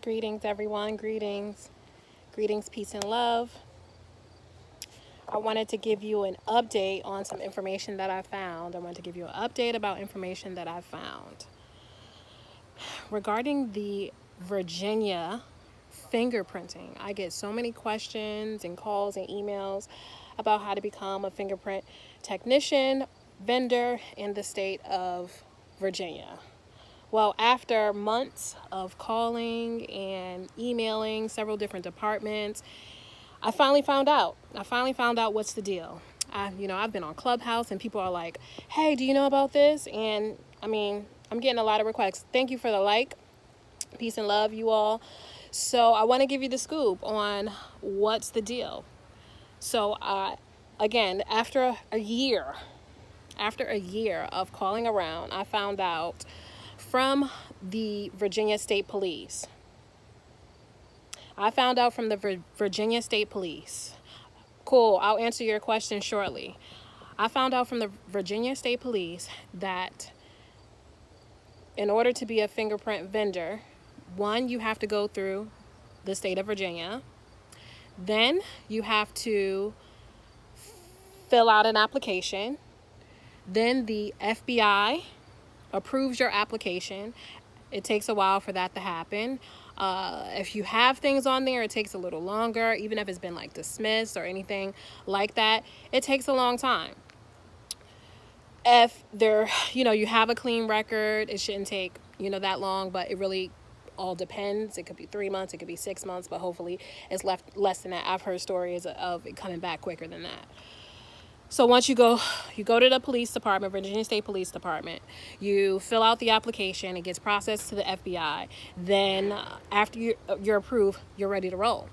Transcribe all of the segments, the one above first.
Greetings, everyone. Greetings. Greetings, peace, and love. I wanted to give you an update on some information that I found. I wanted to give you an update about information that I found regarding the Virginia fingerprinting. I get so many questions and calls and emails about how to become a fingerprint technician, vendor in the state of Virginia. Well, after months of calling and emailing several different departments, I finally found out. What's the deal. I've been on Clubhouse and people are like, hey, do you know about this? And I'm getting a lot of requests. Thank you for the like. Peace and love, you all. So I want to give you the scoop on what's the deal. So again, after a year of calling around, I found out from the Virginia State Police. Virginia State Police. Cool, I'll answer your question shortly. I found out from the Virginia State Police that in order to be a fingerprint vendor, one, you have to go through the state of Virginia. Then you have to fill out an application. Then the FBI approves your application. It takes a while for that to happen. If you have things on there, it takes a little longer. Even if it's been like dismissed or anything like that, it takes a long time. If you have a clean record, it shouldn't take, that long, but it really all depends. It could be 3 months, it could be 6 months, but hopefully it's less than that. I've heard stories of it coming back quicker than that. So once you go to the police department, Virginia State Police Department, you fill out the application, it gets processed to the FBI. Then after you're approved, you're ready to roll.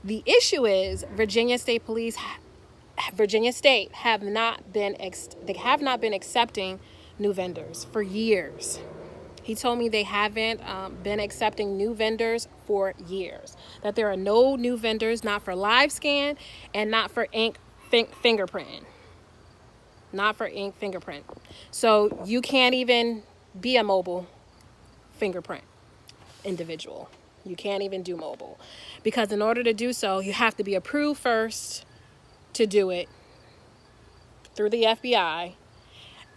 The issue is Virginia State have not been accepting new vendors for years. He told me they haven't been accepting new vendors for years. That there are no new vendors, not for live scan and not for ink fingerprint. Not for ink fingerprint. So you can't even be a mobile fingerprint individual. You can't even do mobile. Because in order to do so, you have to be approved first to do it through the FBI.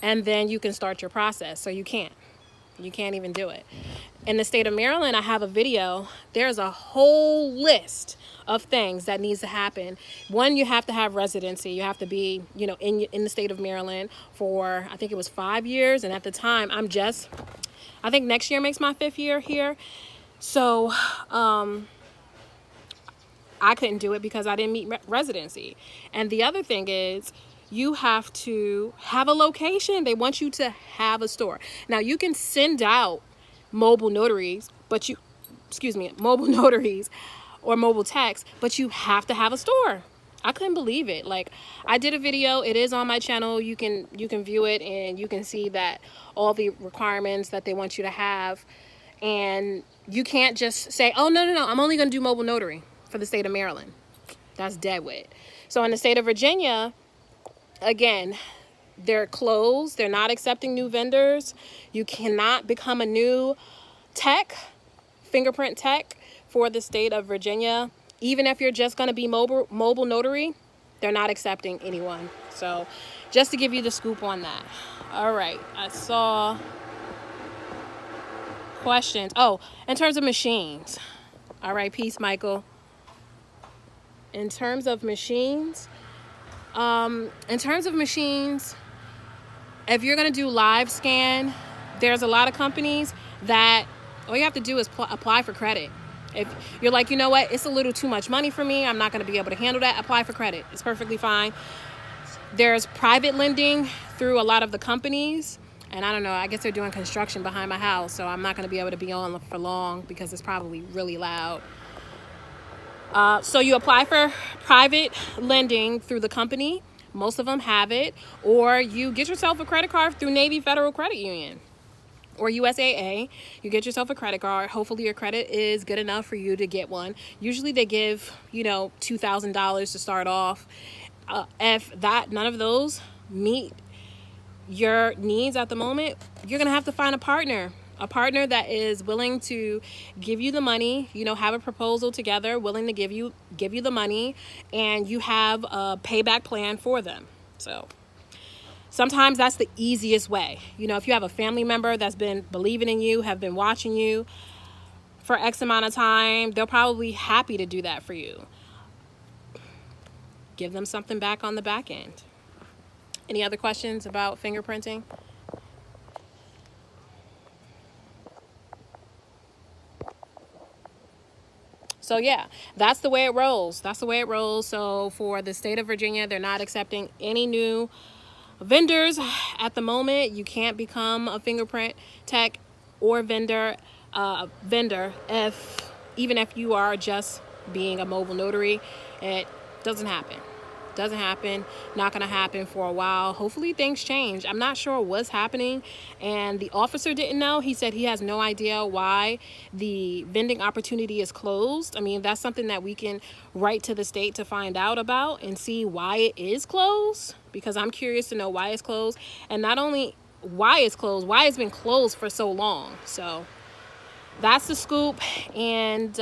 And then you can start your process. So you can't even do it. In the state of Maryland, I have a video. There's a whole list of things that needs to happen. One, you have to have residency. You have to be, in the state of Maryland for, I think it was 5 years. And at the time, I think next year makes my 5th year here. So I couldn't do it because I didn't meet residency. And the other thing is, you have to have a location. They want you to have a store. Now, you can send out mobile notaries or mobile techs, but you have to have a store. I couldn't believe it. Like, I did a video. It is on my channel. You can view it and you can see that all the requirements that they want you to have. And you can't just say, oh, no, I'm only going to do mobile notary for the state of Maryland. That's dead weight. So in the state of Virginia, again, they're closed. They're not accepting new vendors. You cannot become a new fingerprint tech for the state of Virginia. Even if you're just going to be mobile notary, they're not accepting anyone. So just to give you the scoop on that. All right. I saw questions. Oh, in terms of machines. All right. Peace, Michael. In terms of machines, if you're going to do live scan, there's a lot of companies that all you have to do is apply for credit. If you're like, you know what, it's a little too much money for me, I'm not going to be able to handle that, apply for credit. It's perfectly fine. There's private lending through a lot of the companies. And I don't know, I guess they're doing construction behind my house, so I'm not going to be able to be on for long because it's probably really loud. So you apply for private lending through the company. Most of them have it. Or you get yourself a credit card through Navy Federal Credit Union or USAA. You get yourself a credit card. Hopefully your credit is good enough for you to get one. Usually they give, $2,000 to start off. If none of those meet your needs at the moment, you're going to have to find a partner. A partner that is willing to give you the money, you know, have a proposal together, willing to give you the money, and you have a payback plan for them. So sometimes that's the easiest way. You know, if you have a family member that's been believing in you, have been watching you for X amount of time, they'll probably be happy to do that for you. Give them something back on the back end. Any other questions about fingerprinting? So yeah, that's the way it rolls. That's the way it rolls. So for the state of Virginia, they're not accepting any new vendors at the moment. You can't become a fingerprint tech or vendor if even if you are just being a mobile notary. It doesn't happen. Doesn't happen. Not gonna happen for a while. Hopefully things change. I'm not sure what's happening, and the officer didn't know. He said he has no idea why the vending opportunity is closed. I mean, that's something that we can write to the state to find out about and see why it is closed, because I'm curious to know why it's closed, and not only why it's closed, why it's been closed for so long. So that's the scoop. And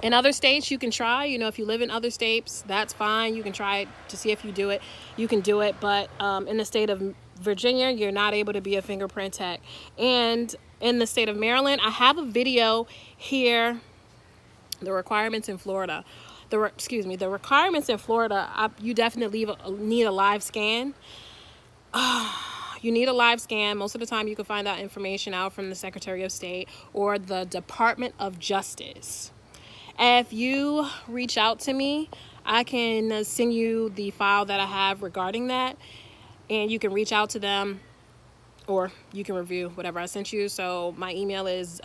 in other states, you can try. You know, if you live in other states, that's fine. You can try to see if you do it. You can do it. But in the state of Virginia, you're not able to be a fingerprint tech. And in the state of Maryland, I have a video here. The requirements in Florida. The requirements in Florida, you definitely need a live scan. You need a live scan. Most of the time, you can find that information out from the Secretary of State or the Department of Justice. If you reach out to me, I can send you the file that I have regarding that, and you can reach out to them, or you can review whatever I sent you. So my email is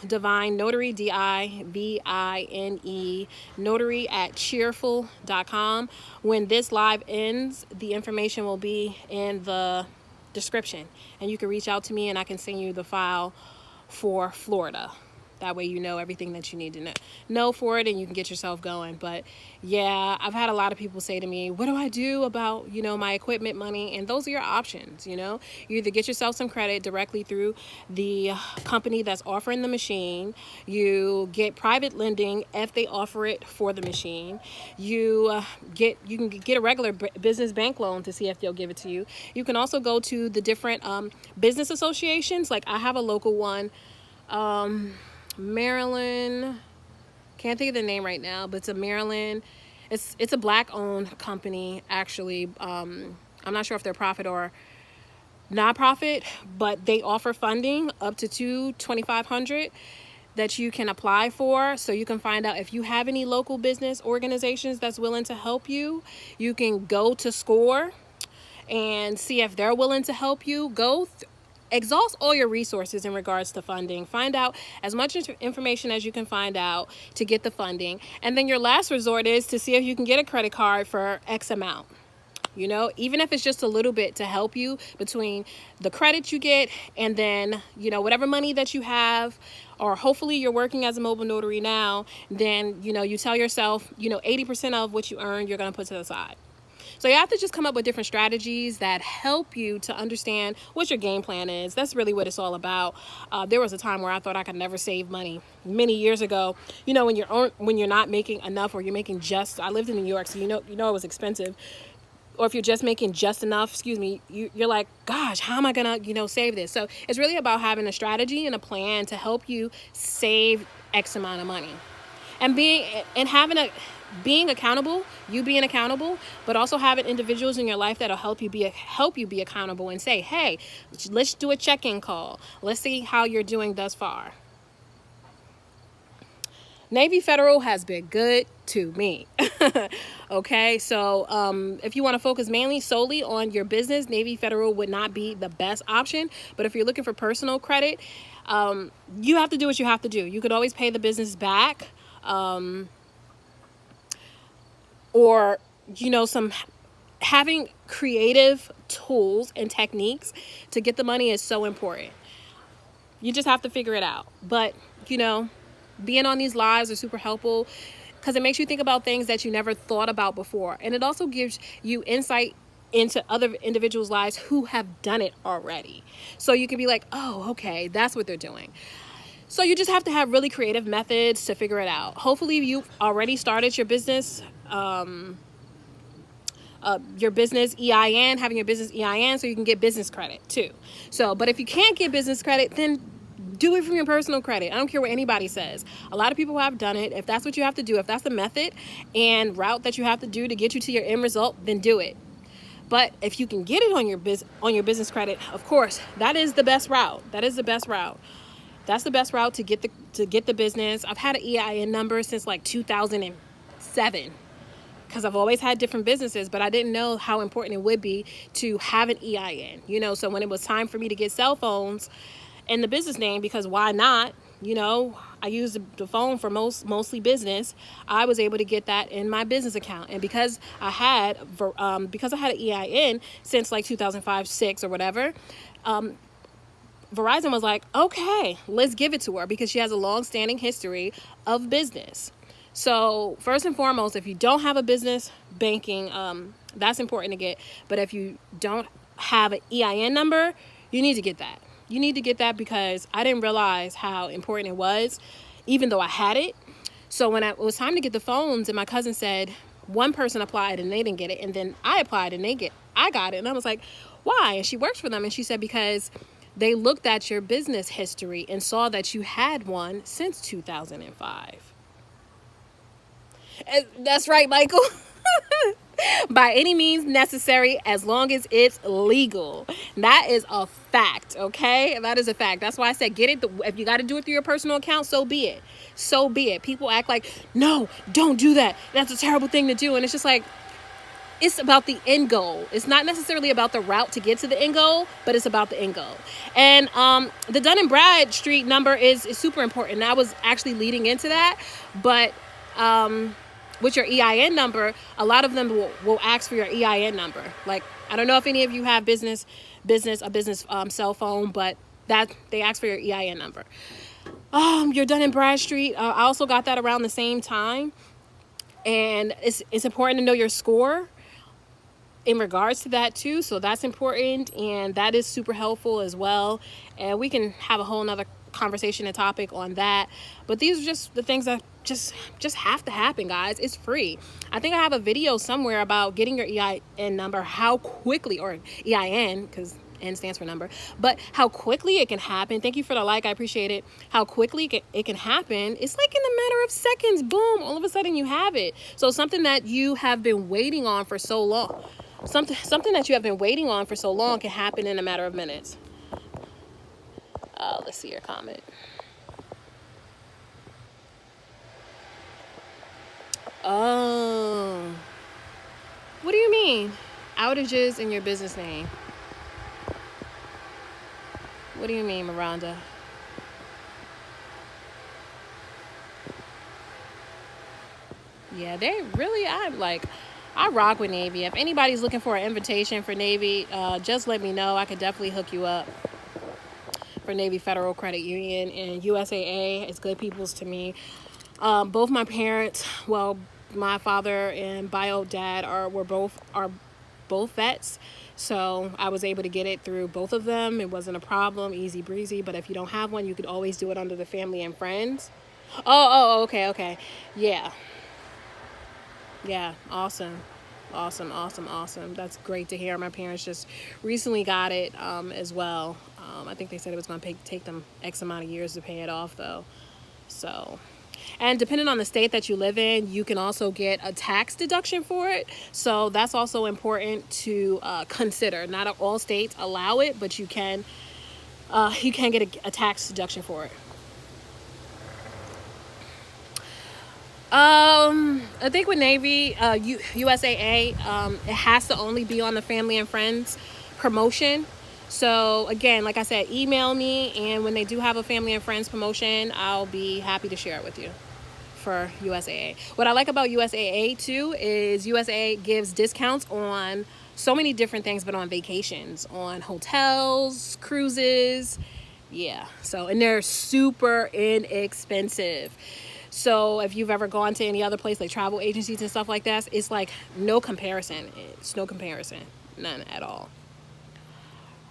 Divine Notary, DIVINE Notary @cheerful.com. When this live ends, the information will be in the description, and you can reach out to me and I can send you the file for Florida. That way you know everything that you need to know for it, and you can get yourself going. But yeah, I've had a lot of people say to me, what do I do about, you know, my equipment money? And those are your options. You know, you either get yourself some credit directly through the company that's offering the machine. You get private lending if they offer it for the machine. You can get a regular business bank loan to see if they'll give it to you. You can also go to the different business associations. Like I have a local one, Maryland, can't think of the name right now, but it's a Maryland, it's a black owned company actually. I'm not sure if they're profit or nonprofit, but they offer funding up to $2,500 that you can apply for. So you can find out if you have any local business organizations that's willing to help you. You can go to SCORE and see if they're willing to help you. Exhaust all your resources in regards to funding. Find out as much information as you can find out to get the funding. And then your last resort is to see if you can get a credit card for X amount. You know, even if it's just a little bit to help you between the credit you get and then, you know, whatever money that you have, or hopefully you're working as a mobile notary now, then, you know, you tell yourself, you know, 80% of what you earn, you're going to put to the side. So you have to just come up with different strategies that help you to understand what your game plan is. That's really what it's all about. There was a time where I thought I could never save money many years ago. You know, when you're not making enough, or you're making just. I lived in New York, so you know it was expensive. Or if you're just making just enough, you're like, gosh, how am I gonna, save this? So it's really about having a strategy and a plan to help you save X amount of money, and being accountable, being accountable, but also having individuals in your life that'll help you be accountable and say, hey, let's do a check-in call. Let's see how you're doing thus far. Navy Federal has been good to me. Okay, so if you want to focus solely on your business, Navy Federal would not be the best option. But if you're looking for personal credit, you have to do what you have to do. You could always pay the business back, or having creative tools and techniques to get the money is so important. You just have to figure it out. But being on these lives are super helpful because it makes you think about things that you never thought about before. And it also gives you insight into other individuals' lives who have done it already. So you can be like, oh, okay, that's what they're doing. So you just have to have really creative methods to figure it out. Hopefully you've already started your business EIN, having your business EIN, so you can get business credit too. So, but if you can't get business credit, then do it from your personal credit. I don't care what anybody says. A lot of people have done it. If that's what you have to do, if that's the method and route that you have to do to get you to your end result, then do it. But if you can get it on your business credit, of course, that is the best route. That is the best route. That's the best route to get the business. I've had an EIN number since like 2007. Because I've always had different businesses, but I didn't know how important it would be to have an EIN, so when it was time for me to get cell phones and the business name, because why not, I use the phone for mostly business, I was able to get that in my business account. And because I had an EIN since like 2005, 6 or whatever, Verizon was like, okay, let's give it to her because she has a long-standing history of business. So first and foremost, if you don't have a business banking, that's important to get. But if you don't have an EIN number, you need to get that. You need to get that because I didn't realize how important it was, even though I had it. So when it was time to get the phones and my cousin said one person applied and they didn't get it, and then I applied and I got it. And I was like, why? And she works for them. And she said, because they looked at your business history and saw that you had one since 2005. That's right, Michael. By any means necessary, as long as it's legal. That is a fact, okay? That is a fact. That's why I said get it. If you got to do it through your personal account, so be it. So be it. People act like, no, don't do that. That's a terrible thing to do. And it's just like, it's about the end goal. It's not necessarily about the route to get to the end goal, but it's about the end goal. And the Dun & Bradstreet number is super important. And I was actually leading into that, but with your EIN number, a lot of them will ask for your EIN number. Like, I don't know if any of you have business cell phone, but that they ask for your EIN number. Your Dun & Bradstreet, I also got that around the same time. And it's important to know your score in regards to that too. So that's important, and that is super helpful as well. And we can have a whole nother conversation and topic on that. But these are just the things that just have to happen, guys. It's free. I think I have a video somewhere about getting your EIN number, how quickly, or EIN, because N stands for number, but how quickly it can happen. Thank you for the like. I appreciate it. How quickly it can happen. It's like in a matter of seconds. Boom. All of a sudden you have it. So something that you have been waiting on for so long, something that you have been waiting on for so long can happen in a matter of minutes. Let's see your comment. Oh, what do you mean? Outages in your business name. What do you mean, Miranda? Yeah, they really, I rock with Navy. If anybody's looking for an invitation for Navy, just let me know. I could definitely hook you up for Navy Federal Credit Union and USAA. It's good peoples to me. Both my parents, well, my father and bio dad are both vets. So I was able to get it through both of them. It wasn't a problem, easy breezy. But if you don't have one, you could always do it under the family and friends. Okay. Yeah. Awesome. That's great to hear. My parents just recently got it as well. I think they said it was going to take them X amount of years to pay it off, though. So, and depending on the state that you live in, you can also get a tax deduction for it. So that's also important to consider. Not all states allow it, but you can get a tax deduction for it. I think with Navy, USAA, it has to only be on the family and friends promotion. So again, like I said, email me, and when they do have a family and friends promotion, I'll be happy to share it with you for USAA. What I like about USAA too is USAA gives discounts on so many different things, but on vacations, on hotels, cruises. Yeah. So, and they're super inexpensive. So if you've ever gone to any other place like travel agencies and stuff like that, it's like no comparison. It's no comparison, none at all.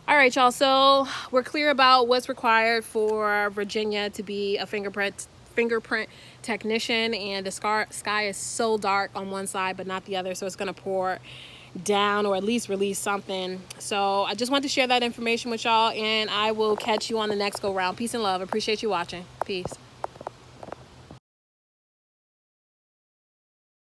All right, y'all. So we're clear about what's required for Virginia to be a fingerprint technician, and the sky is so dark on one side but not the other, so it's going to pour down or at least release something. So I just want to share that information with y'all, and I will catch you on the next go round. Peace and love. Appreciate you watching. Peace.